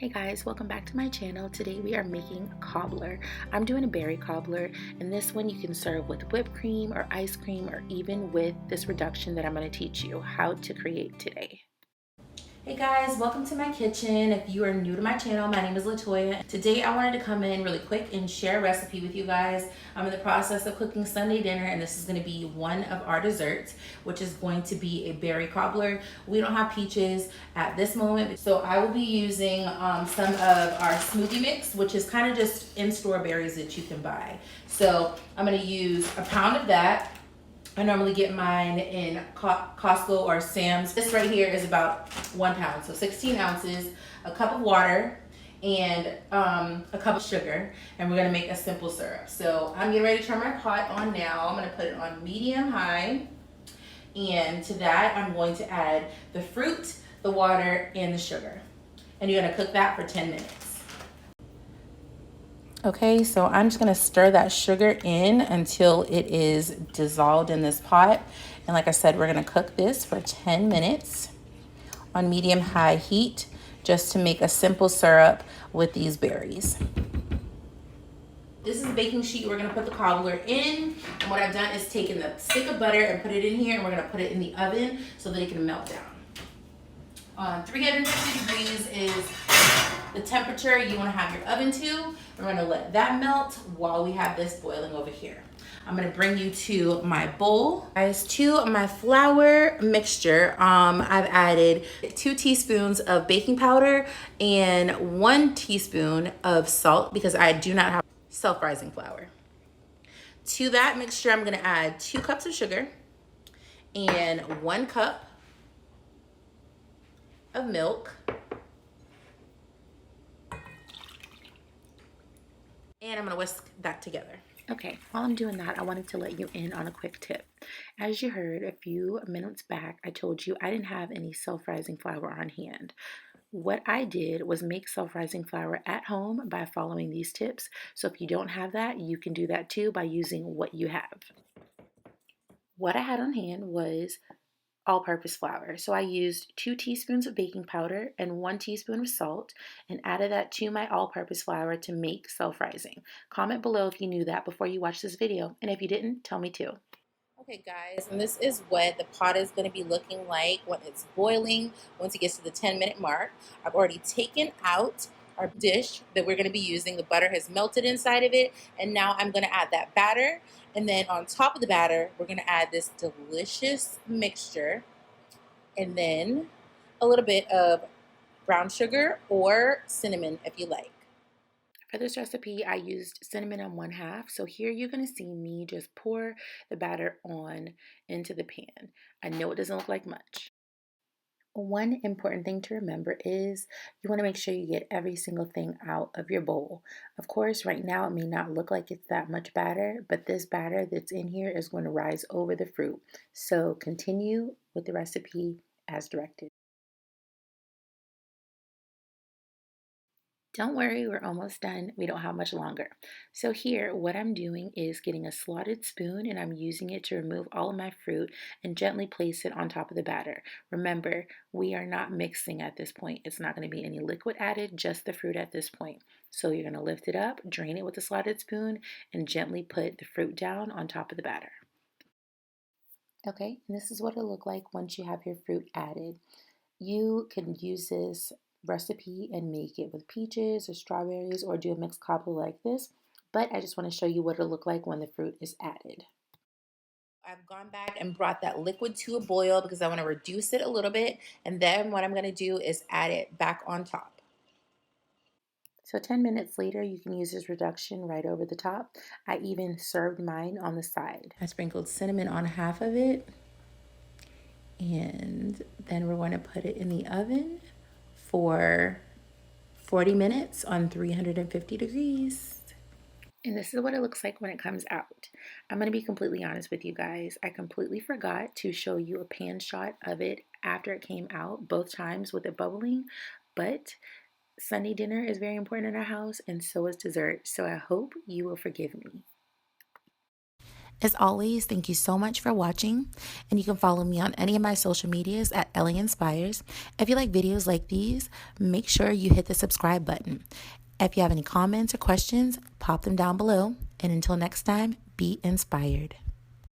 Hey guys, welcome back to my channel. Today we are making a cobbler. I'm doing a berry cobbler, and this one you can serve with whipped cream or ice cream or even with this reduction that I'm going to teach you how to create today. Hey guys, welcome to my kitchen. If you are new to my channel, my name is Latoya. Today I wanted to come in really quick and share a recipe with you guys. I'm in the process of cooking Sunday dinner, and this is going to be one of our desserts, which is going to be a berry cobbler. We don't have peaches at this moment, so I will be using some of our smoothie mix, which is kind of just in-store berries that you can buy. So I'm going to use a pound of that. I normally get mine in Costco or Sam's. This right here is about 1 pound, so 16 ounces, a cup of water, and a cup of sugar, and we're gonna make a simple syrup. So I'm getting ready to turn my pot on now. I'm gonna put it on medium high, and to that I'm going to add the fruit, the water, and the sugar. And you're gonna cook that for 10 minutes. Okay, so I'm just gonna stir that sugar in until it is dissolved in this pot. And like I said, we're gonna cook this for 10 minutes on medium-high heat just to make a simple syrup with these berries. This is the baking sheet we're gonna put the cobbler in. And what I've done is taken the stick of butter and put it in here, and we're gonna put it in the oven so that it can melt down. 350 degrees is the temperature you want to have your oven to. We're going to let that melt while we have this boiling over here. I'm going to bring you to my bowl. Guys, to my flour mixture, I've added 2 teaspoons of baking powder and 1 teaspoon of salt because I do not have self-rising flour. To that mixture, I'm going to add 2 cups of sugar and 1 cup of milk. And I'm gonna whisk that together. Okay, while I'm doing that, I wanted to let you in on a quick tip. As you heard a few minutes back, I told you I didn't have any self-rising flour on hand. What I did was make self-rising flour at home by following these tips. So if you don't have that, you can do that too by using what you have. What I had on hand was all-purpose flour. So I used 2 teaspoons of baking powder and 1 teaspoon of salt and added that to my all-purpose flour to make self-rising. Comment below if you knew that before you watch this video, and if you didn't, tell me too. Okay guys, and this is what the pot is going to be looking like when it's boiling, once it gets to the 10-minute mark. I've already taken out our dish that we're going to be using. The butter has melted inside of it, and now I'm going to add that batter. And then on top of the batter, we're going to add this delicious mixture, and then a little bit of brown sugar or cinnamon if you like. For this recipe, I used cinnamon on 1/2. So here you're going to see me just pour the batter on into the pan. I know it doesn't look like much. One important thing to remember is you want to make sure you get every single thing out of your bowl. Of course, right now it may not look like it's that much batter, but this batter that's in here is going to rise over the fruit. So continue with the recipe as directed. Don't worry, we're almost done. We don't have much longer. So here, what I'm doing is getting a slotted spoon, and I'm using it to remove all of my fruit and gently place it on top of the batter. Remember, we are not mixing at this point. It's not going to be any liquid added, just the fruit at this point. So you're going to lift it up, drain it with a slotted spoon, and gently put the fruit down on top of the batter. Okay, and this is what it'll look like once you have your fruit added. You can use this recipe and make it with peaches or strawberries or do a mixed cobbler like this, but I just want to show you what it'll look like when the fruit is added. I've gone back and brought that liquid to a boil because I want to reduce it a little bit, and then what I'm going to do is add it back on top. So 10 minutes later, you can use this reduction right over the top. I even served mine on the side. I sprinkled cinnamon on half of it, and then we're going to put it in the oven for 40 minutes on 350 degrees. And this is what it looks like when it comes out. I'm going to be completely honest with you guys. I completely forgot to show you a pan shot of it after it came out, both times with it bubbling, but Sunday dinner is very important in our house, and so is dessert, so I hope you will forgive me. As always, thank you so much for watching, and you can follow me on any of my social medias at Ellie Inspires. If you like videos like these, make sure you hit the subscribe button. If you have any comments or questions, pop them down below. And until next time, be inspired.